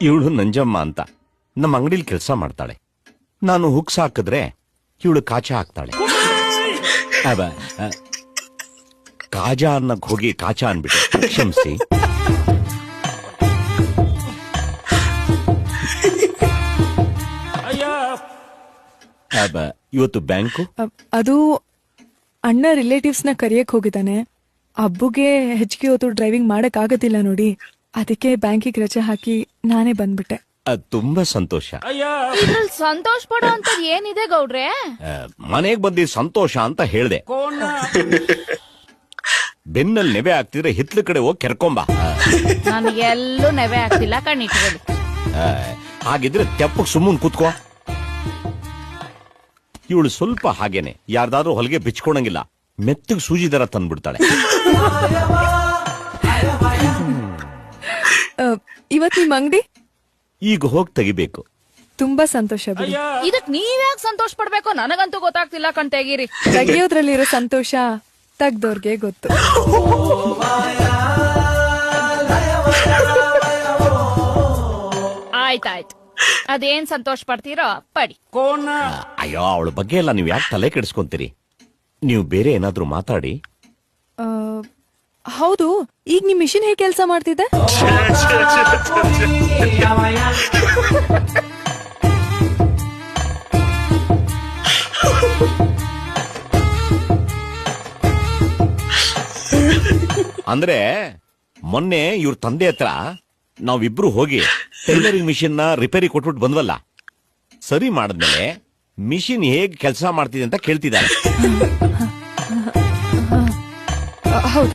ಇವಳು ನಂಜಮ್ಮ ಅಂತ ನಮ್ಮ ಅಂಗಡಿಲಿ ಕೆಲಸ ಮಾಡ್ತಾಳೆ. ನಾನು ಹುಕ್ಸ್ ಹಾಕಿದ್ರೆ ಇವಳು ಕಾಚ ಹಾಕ್ತಾಳೆ. ಕಾಜಾ ಅನ್ನಕ್ ಹೋಗಿ ಕಾಚ ಅನ್ಬಿಟ್ಟು ಕ್ಷಮಿಸಿ. ಇವತ್ತು ಬ್ಯಾಂಕು ಅದು ಅಣ್ಣ ರಿಲೇಟಿವ್ಸ್ ನ ಕರಿಯಕ್ ಹೋಗಿದ್ದಾನೆ. ಅಬ್ಬುಗೆ ಹೆಚ್ಚಿಗೆ ಹೊತ್ತು ಡ್ರೈವಿಂಗ್ ಮಾಡಕ್ ಆಗೋದಿಲ್ಲ ನೋಡಿ, ಅದಕ್ಕೆ ಬ್ಯಾಂಕಿಗೆ ರಜೆ ಹಾಕಿ ನಾನೇ ಬಂದ್ಬಿಟ್ಟೆ. ತುಂಬಾ ಸಂತೋಷ. ಇದ್ರಲ್ಲಿ ಸಂತೋಷ ಪಡೋ ಅಂತ ಏನಿದೆ ಗೌಡ್ರೆ? ಮನೆಗ್ ಬಂದಿ ಸಂತೋಷ ಅಂತ ಹೇಳ್ದೆ. ಬೆನ್ನಲ್ಲಿ ನೆವೆ ಆಗ್ತಿದ್ರೆ ಹಿತ್ಲ ಕಡೆ ಹೋಗಿ ಕೆರ್ಕೊಂಬ. ನನಗೆಲ್ಲೂ ನೆವೆ ಆಗ್ತಿಲ್ಲ, ಕಣ್ಣಿಟ್ಕೊಳ್ಳಿ. ಹಾಗಿದ್ರೆ ತೆಪ್ಪಕ್ ಸುಮ್ಮನ್ ಕೂತ್ಕೋ. ಇವಳು ಸ್ವಲ್ಪ ಹಾಗೇನೆ, ಯಾರ್ದಾದ್ರೂ ಹೊಲಿಗೆ ಬಿಚ್ಕೊಳಂಗಿಲ್ಲ, ಮೆತ್ತಗ್ ಸೂಜಿ ದರ ತಂದ್ಬಿಡ್ತಾಳೆ. ಇವತ್ ನಿಮ್ ಅಂಗಡಿ ಈಗ ಹೋಗಿ ತೆಗಿಬೇಕು. ತುಂಬಾ ಸಂತೋಷ ಬಿಡಿ. ಇದಕ್ ನೀವ್ಯಾಕ್ ಸಂತೋಷ ಪಡ್ಬೇಕು? ನನಗಂತೂ ಗೊತ್ತಾಗ್ತಿಲ್ಲ, ಕಣ್ ತೆಗೀರಿ. ತೆಗಿಯೋದ್ರಲ್ಲಿರೋ ಸಂತೋಷ ತೆಗ್ದೋರ್ಗೆ ಗೊತ್ತು. ಆಯ್ತಾಯ್ತು, ಅದೇನ್ ಸಂತೋಷ ಪಡ್ತೀರೋ ಪಡಿ. ಅಯ್ಯೋ, ಅವಳ ಬಗ್ಗೆ ಎಲ್ಲ ನೀವ್ ಯಾಕೆ ತಲೆ ಕೆಡಿಸ್ಕೊಂತೀರಿ? ನೀವು ಬೇರೆ ಏನಾದ್ರೂ ಮಾತಾಡಿ. ಹೌದು, ಈಗ ನಿಮ್ ಮಿಷಿನ್ ಹೇಗೆ ಕೆಲಸ ಮಾಡ್ತಿದೆ? ಅಂದ್ರೆ ಮೊನ್ನೆ ಇವ್ರ ತಂದೆ ಹತ್ರ ನಾವಿಬ್ರು ಹೋಗಿ ಟೈಲರಿಂಗ್ ಮಿಷಿನ್ ನ ರಿಪೇರಿ ಕೊಟ್ಬಿಟ್ಟು ಬಂದ್ವಲ್ಲ, ಸರಿ ಮಾಡಿದ್ಮೇಲೆ ಮಿಷಿನ್ ಹೇಗ್ ಕೆಲಸ ಮಾಡ್ತಿದೆ ಅಂತ ಕೇಳ್ತಿದ್ದಾರೆ. ಹೌದು.